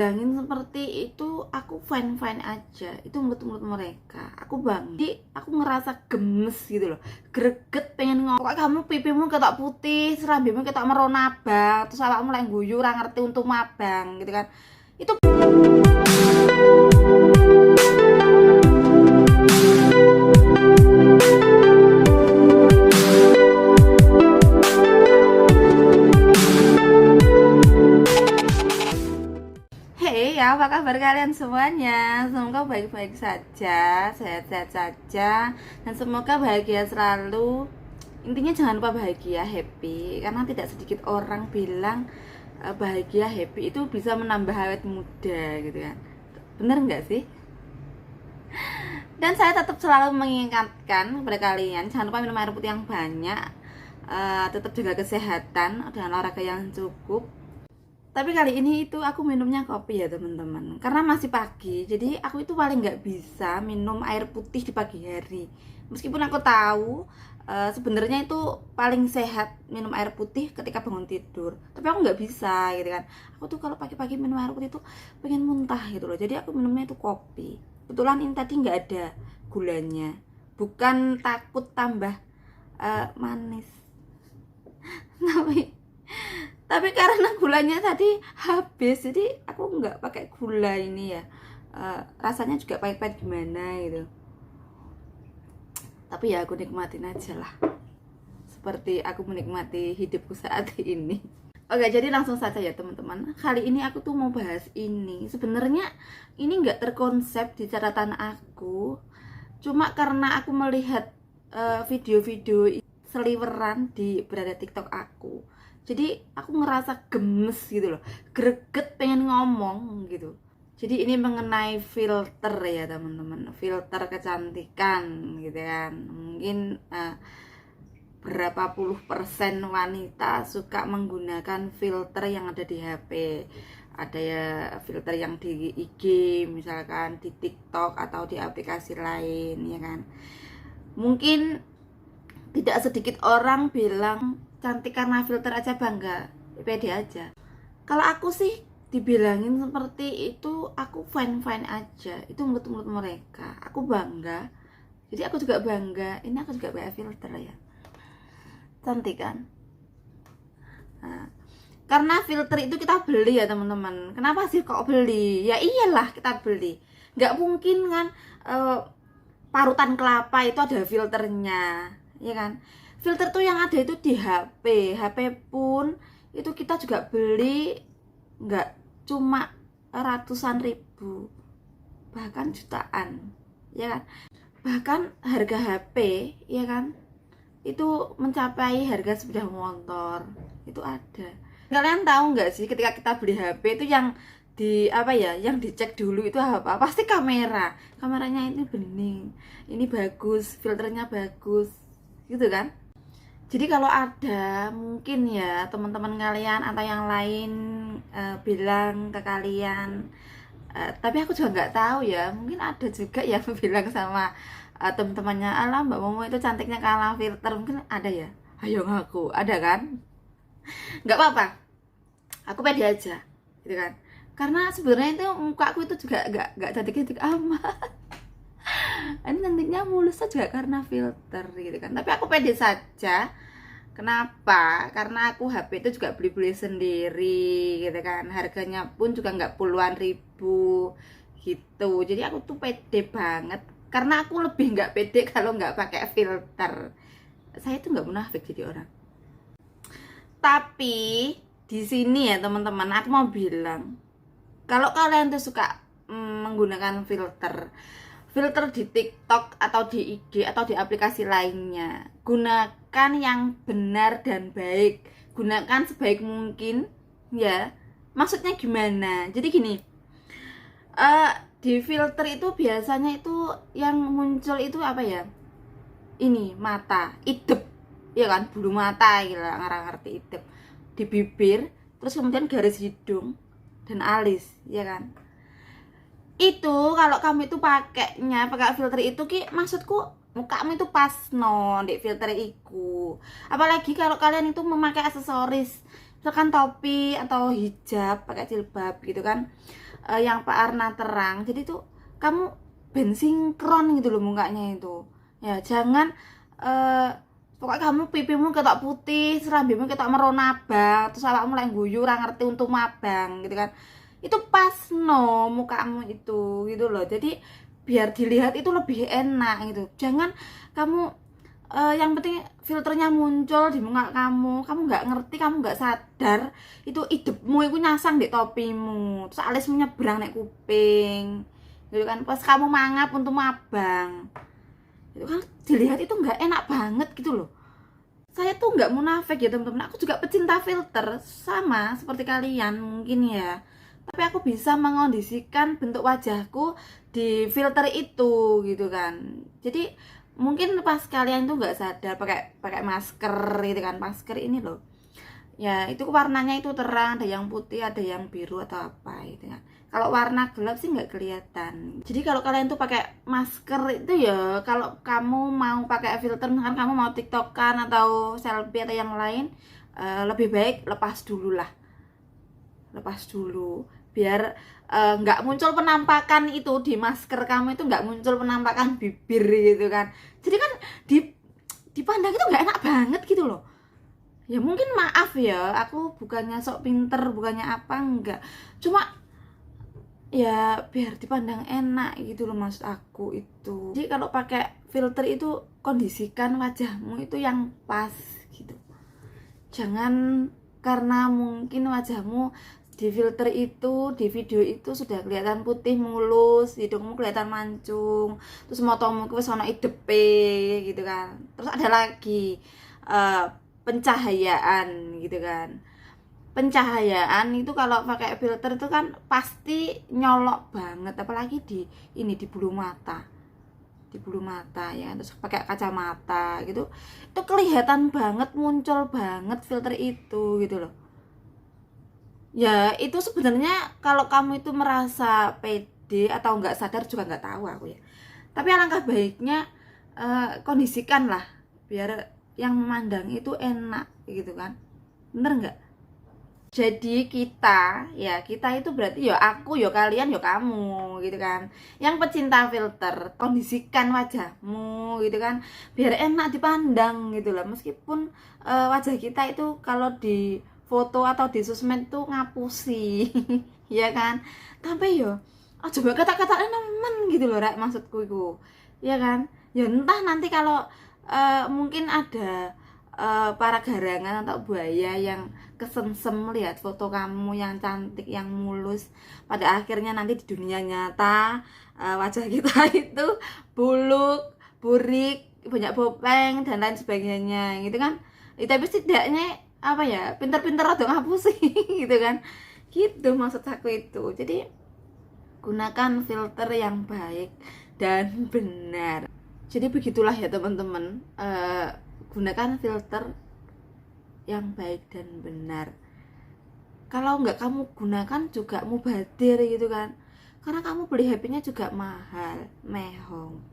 Bayangin seperti itu, aku fine-fine aja. Itu menurut mereka. Aku bang. Jadi aku ngerasa gemes gitu loh. Greget pengen ngomong. Kok kamu pipimu ketok putih, serambimu ketok merona abang, terus awakmu lek guyu ora ngerti untuk mabang gitu kan. Itu Hey, apa kabar kalian semuanya? Semoga baik-baik saja, sehat-sehat saja, dan semoga bahagia selalu. Intinya jangan lupa bahagia, happy, karena tidak sedikit orang bilang bahagia, happy itu bisa menambah awet muda gitu kan. Bener nggak sih? Dan saya tetap selalu mengingatkan kepada kalian, jangan lupa minum air putih yang banyak, tetap jaga kesehatan dengan olahraga yang cukup. Tapi kali ini itu aku minumnya kopi ya teman-teman, karena masih pagi. Jadi aku itu paling nggak bisa minum air putih di pagi hari. Meskipun aku tahu sebenarnya itu paling sehat minum air putih ketika bangun tidur, tapi aku nggak bisa gitu kan. Aku tuh kalau pagi-pagi minum air putih tuh pengen muntah gitu loh. Jadi aku minumnya itu kopi. Kebetulan ini tadi nggak ada gulanya, bukan takut tambah manis tapi karena gulanya tadi habis, jadi aku nggak pakai gula ini ya. Rasanya juga pahit-pahit gimana gitu, tapi ya aku nikmatin aja lah, seperti aku menikmati hidupku saat ini. Oke, jadi langsung saja ya teman-teman. Kali ini aku tuh mau bahas ini. Sebenarnya ini nggak terkonsep di catatan aku, cuma karena aku melihat video-video seliweran di beranda TikTok aku, jadi aku ngerasa gemes gitu loh, greget pengen ngomong gitu. Jadi ini mengenai filter ya teman-teman, filter kecantikan gitu kan. Mungkin berapa puluh persen wanita suka menggunakan filter yang ada di HP. Ada ya filter yang di IG misalkan, di TikTok atau di aplikasi lain ya kan. Mungkin tidak sedikit orang bilang cantik karena filter aja bangga, pede aja. Kalau aku sih dibilangin seperti itu, aku fine-fine aja. Itu menurut mereka. Aku bangga. Jadi aku juga bangga. Ini aku juga pakai filter ya. Cantik kan? Nah, karena filter itu kita beli ya teman-teman. Kenapa sih kok beli? Ya iyalah kita beli. Nggak mungkin kan parutan kelapa itu ada filternya, ya kan? Filter tuh yang ada itu di HP pun itu kita juga beli, nggak cuma ratusan ribu, bahkan jutaan, ya kan? Bahkan harga HP, ya kan, itu mencapai harga sepeda motor, itu ada. Kalian tahu nggak sih ketika kita beli HP itu yang di apa ya, yang dicek dulu itu apa? Pasti kameranya ini bening, ini bagus, filternya bagus, gitu kan? Jadi kalau ada mungkin ya teman-teman kalian atau yang lain bilang ke kalian, tapi aku juga nggak tahu ya, mungkin ada juga yang bilang sama teman-temannya, alah Mbak Momo itu cantiknya kalah filter, mungkin ada ya. Ayo ngaku, ada kan? Nggak apa-apa, aku pede aja, gitu kan? Karena sebenarnya itu muka aku itu juga nggak cantik-cantik amat. Ini cantiknya mulus juga karena filter gitu kan, tapi aku pede saja. Kenapa? Karena aku HP itu juga beli-beli sendiri gitu kan, harganya pun juga nggak puluhan ribu gitu. Jadi aku tuh pede banget, karena aku lebih nggak pede kalau nggak pakai filter. Saya tuh nggak munafik jadi orang. Tapi di sini ya teman-teman, aku mau bilang, kalau kalian tuh suka menggunakan filter di TikTok atau di IG atau di aplikasi lainnya, gunakan yang benar dan baik, gunakan sebaik mungkin ya. Maksudnya gimana? Jadi gini, di filter itu biasanya itu yang muncul itu apa ya, ini mata, idep, ya kan, bulu mata gitu, ngerti idep di bibir, terus kemudian garis hidung dan alis, ya kan. Itu kalau kamu itu pakai filter itu ki, maksudku mukamu itu pas no di filter iku. Apalagi kalau kalian itu memakai aksesoris, misalkan topi atau hijab, pakai jilbab gitu kan, yang pewarna terang, jadi tuh kamu bensinkron gitu loh mukanya itu. Ya jangan pokoknya kamu pipimu ketok putih, serambimu ketok merona abang, terus awakmu mulai guyu ora ngerti untuk mabang gitu kan. Itu pas no mukamu itu gitu loh. Jadi biar dilihat itu lebih enak gitu. Jangan kamu yang penting filternya muncul di muka kamu nggak ngerti, kamu nggak sadar itu idepmu itu nyasang di topimu, terus alismu nyebrang nek kuping gitu kan, pas kamu mangap untuk mabang itu kan dilihat itu nggak enak banget gitu loh. Saya tuh nggak munafik ya teman-teman, aku juga pecinta filter sama seperti kalian mungkin ya, tapi aku bisa mengondisikan bentuk wajahku di filter itu gitu kan. Jadi mungkin pas kalian tuh nggak sadar pakai masker gitu kan, masker ini loh ya itu warnanya itu terang, ada yang putih ada yang biru atau apa gitu kan. Kalau warna gelap sih nggak kelihatan. Jadi kalau kalian tuh pakai masker itu ya, kalau kamu mau pakai filter misalkan kamu mau tiktokan atau selfie atau yang lain, lebih baik lepas dulu lah, lepas dulu biar nggak muncul penampakan itu di masker kamu, itu nggak muncul penampakan bibir gitu kan. Jadi kan dipandang itu nggak enak banget gitu loh. Ya mungkin maaf ya, aku bukannya sok pinter, bukannya apa, enggak, cuma ya biar dipandang enak gitu loh maksud aku itu. Jadi kalau pakai filter itu kondisikan wajahmu itu yang pas gitu. Jangan karena mungkin wajahmu di filter itu, di video itu sudah kelihatan putih mulus, hidungmu kelihatan mancung, terus motomu wis ono idepe gitu kan. Terus ada lagi pencahayaan gitu kan. Pencahayaan itu kalau pakai filter itu kan pasti nyolok banget, apalagi di bulu mata. Di bulu mata ya, terus pakai kacamata gitu. Itu kelihatan banget, muncul banget filter itu gitu loh. Ya itu sebenarnya kalau kamu itu merasa pede atau nggak sadar juga nggak tahu aku ya, tapi alangkah baiknya kondisikan lah biar yang memandang itu enak gitu kan, bener nggak? Jadi kita itu berarti ya aku ya kalian ya kamu gitu kan, yang pecinta filter kondisikan wajahmu gitu kan biar enak dipandang gitu loh. Meskipun wajah kita itu kalau di foto atau di sosmed tuh ngapusi ya kan, tapi yo coba kata-katanya nemen gitu loh Rek, maksudku itu ya kan. Ya entah nanti kalau mungkin ada para garangan atau buaya yang kesensem melihat foto kamu yang cantik, yang mulus, pada akhirnya nanti di dunia nyata wajah kita itu buluk, burik, banyak bopeng dan lain sebagainya gitu kan. Tapi setidaknya apa ya, pinter-pinter atau ngapusi gitu kan, gitu maksud aku itu. Jadi gunakan filter yang baik dan benar. Jadi begitulah ya teman-teman, gunakan filter yang baik dan benar. Kalau nggak kamu gunakan juga mubadir gitu kan, karena kamu beli HP-nya juga mahal, mehong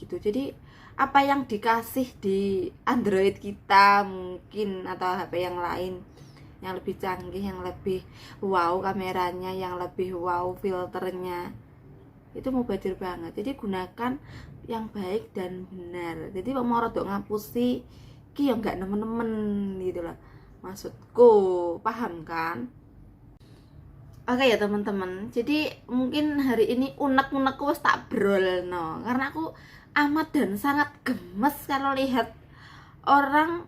gitu. Jadi apa yang dikasih di Android kita mungkin atau HP yang lain yang lebih canggih, yang lebih wow kameranya, yang lebih wow filternya, itu mubadir banget. Jadi gunakan yang baik dan benar. Jadi mau rodok ngapusi ki ya nggak nemen-nemen gitu lah maksudku, paham kan? Oke ya teman-teman, jadi mungkin hari ini unek-unekku wis tak brol no, karena aku amat dan sangat gemes kalau lihat orang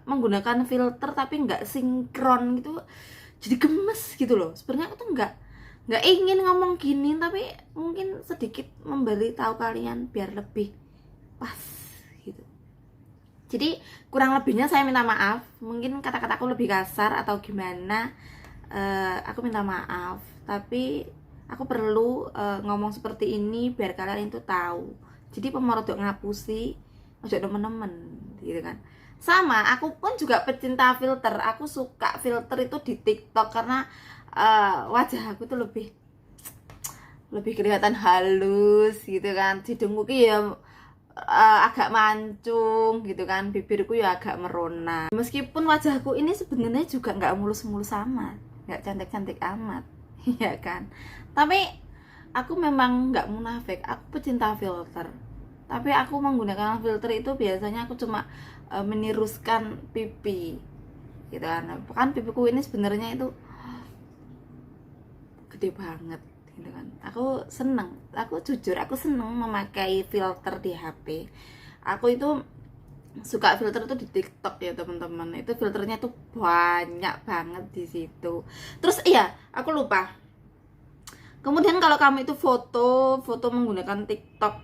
menggunakan filter tapi nggak sinkron gitu. Jadi gemes gitu loh. Sebenarnya aku tuh nggak ingin ngomong gini, tapi mungkin sedikit memberi tahu kalian biar lebih pas gitu. Jadi kurang lebihnya saya minta maaf, mungkin kata-kataku lebih kasar atau gimana, aku minta maaf, tapi aku perlu ngomong seperti ini biar kalian itu tahu. Jadi pemorodok ngapusi ojo temen-temen gitu kan. Sama aku pun juga pecinta filter, aku suka filter itu di TikTok karena wajah aku tuh lebih kelihatan halus gitu kan, hidungku ya agak mancung gitu kan, bibirku ya agak merona. Meskipun wajahku ini sebenarnya juga nggak mulus-mulus amat, nggak cantik-cantik amat ya kan. Tapi aku memang nggak munafik, aku pecinta filter. Tapi aku menggunakan filter itu biasanya aku cuma meniruskan pipi gitu kan pipiku ini sebenarnya itu gede banget gitu kan. Aku jujur aku seneng memakai filter di HP. Aku itu suka filter itu di TikTok ya teman-teman. Itu filternya tuh banyak banget di situ. Terus iya, aku lupa. Kemudian kalau kamu itu foto menggunakan TikTok,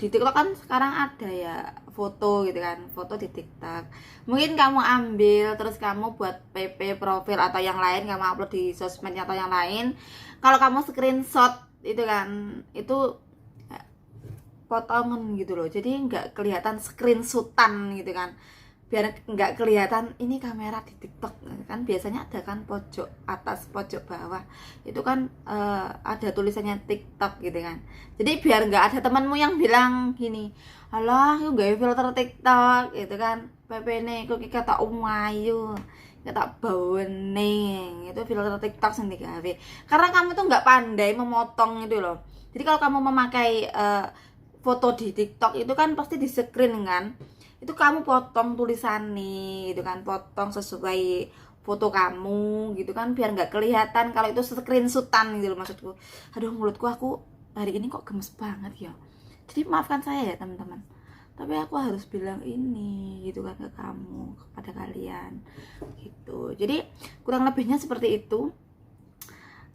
di TikTok kan sekarang ada ya foto gitu kan, foto di TikTok. Mungkin kamu ambil terus kamu buat PP profil atau yang lain, kamu upload di sosmed atau yang lain. Kalau kamu screenshot itu kan, itu potongan gitu loh, jadi nggak kelihatan screenshotan gitu kan, biar nggak kelihatan ini kamera di TikTok kan. Biasanya ada kan pojok atas pojok bawah itu kan ada tulisannya TikTok gitu kan. Jadi biar nggak ada temanmu yang bilang gini, alah aku gak filter TikTok gitu kan, PP kok kata umayu kata bawening itu filter TikTok sendiri gawe, karena kamu tuh nggak pandai memotong itu loh. Jadi kalau kamu memakai foto di TikTok itu kan pasti di screen kan, itu kamu potong tulisannya gitu kan, potong sesuai foto kamu gitu kan, biar nggak kelihatan kalau itu screenshotan gitu loh maksudku. Aduh, mulutku aku hari ini kok gemes banget ya, jadi maafkan saya ya teman-teman, tapi aku harus bilang ini gitu kan ke kamu, kepada kalian gitu. Jadi kurang lebihnya seperti itu.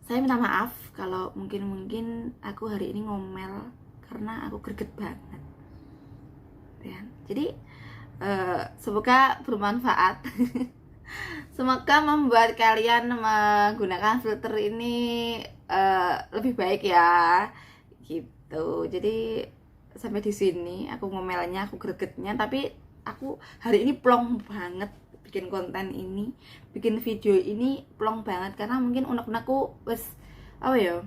Saya minta maaf kalau mungkin aku hari ini ngomel karena aku greget banget ya. Jadi semoga bermanfaat. Semoga membuat kalian menggunakan filter ini lebih baik ya gitu. Jadi sampai di sini aku ngomelnya, aku gregetnya, tapi aku hari ini plong banget bikin konten ini, bikin video ini plong banget karena mungkin unek-unekku wes apa ya,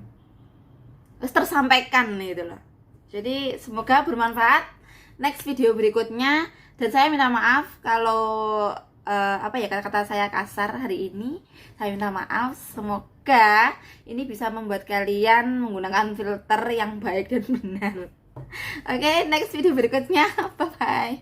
wes tersampaikan gitu loh. Jadi semoga bermanfaat. Next video berikutnya, dan saya minta maaf kalau apa ya, kata-kata saya kasar hari ini. Saya minta maaf. Semoga ini bisa membuat kalian menggunakan filter yang baik dan benar. Oke, next video berikutnya. Bye bye.